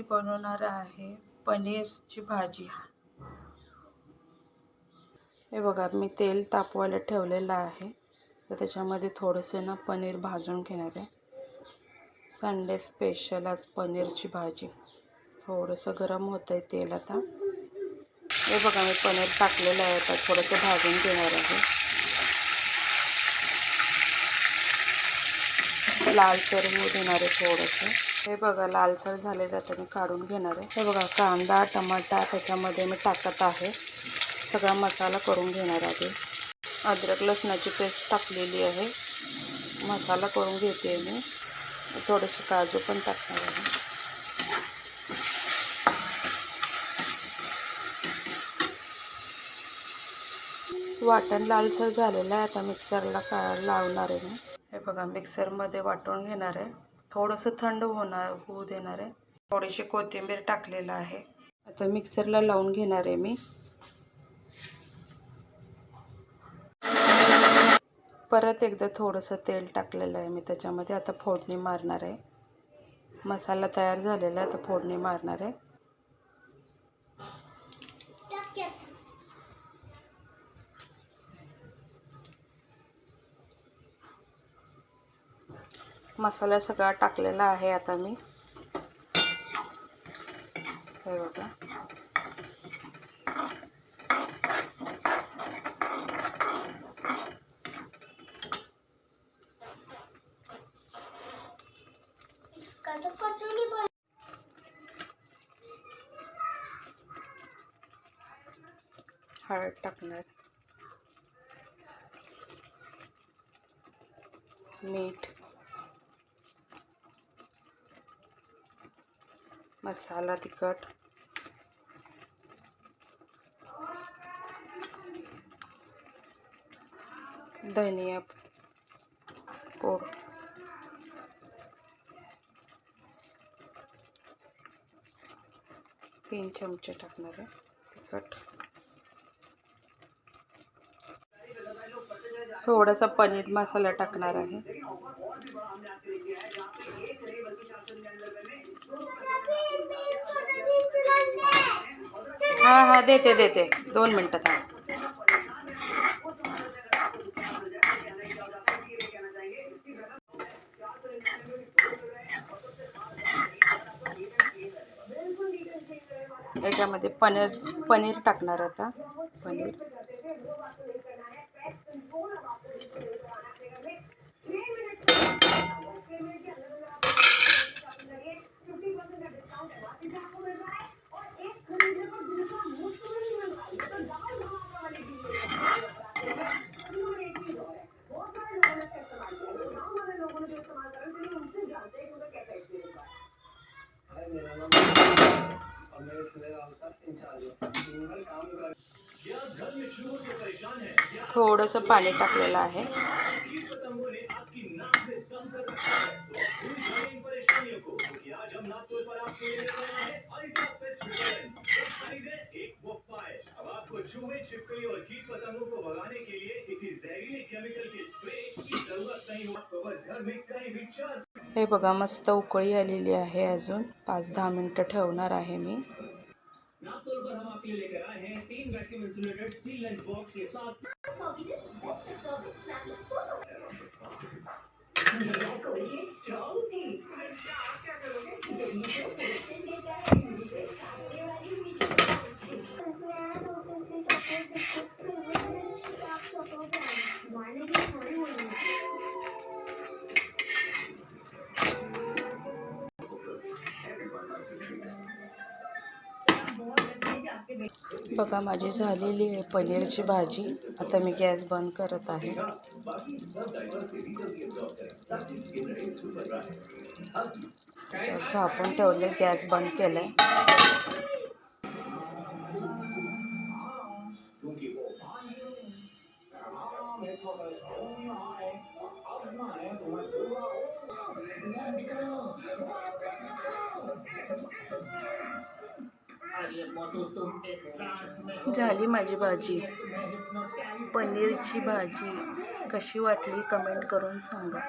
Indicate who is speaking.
Speaker 1: बनवणार आहे पनीरची भाजी. हे बघा, मी तेल तापवायला ठेवलेलं आहे, तर त्याच्यामध्ये थोडंसं पनीर भाजून घेणार आहे. संडे स्पेशल आज पनीरची भाजी. थोडंसं गरम होतं आहे तेल आता. हे बघा, मी पनीर टाकलेलं आहे, आता थोडंसं भाजून घेणार आहे. लालसर होऊ देणार आहे थोडंसं. हे बघा, लालसर झालेलं आता मी काढून घेणार आहे. हे बघा, कांदा टमाटा त्याच्यामध्ये मी टाकत आहे. सगळा मसाला करून घेणार आहे. अद्रक लसणाची पेस्ट टाकलेली आहे. मसाला करून घेते मी. थोडेसे काजू पण टाकणार आहे. वाटण लालसर झालेलं आहे, आता मिक्सरला लावणार आहे मी. हे बघा, मिक्सरमध्ये वाटून घेणार आहे. थोडंसं थंड होऊ देणार आहे. थोडीशी कोथिंबीर टाकलेलं आहे. आता मिक्सरला लावून घेणार आहे मी. परत एकदा थोडंसं तेल टाकलेलं आहे मी त्याच्यामध्ये. आता फोडणी मारणार आहे. मसाला तयार झालेला आहे, आता फोडणी मारणार आहे. मसाला सगळा टाकलेला आहे आता मी. हे बघा, हळद टाकणार, मीठ, मसाला तिखट, धनिया पूड, 3 चमचे टाकणार आहे तिखट. थोडासा पनीर मसाला टाकणार आहे. हा देते 2 मिनटं थांब. याच्यामध्ये पनीर टाकणार आता. पनीर थोडंसं पाणी टाकलेलं आहे. हे बघा, मस्त उकळी आलेली आहे. अजून 5-10 मिनिटं ठेवणार आहे मी. बघा, माझी झालेली आहे पनीरची भाजी. आता मी गॅस बंद करत आहे. झाकून ठेवले, गॅस बंद केलाय. झाली माझी भाजी, पनीरची भाजी. कशी वाटली कमेंट करून सांगा.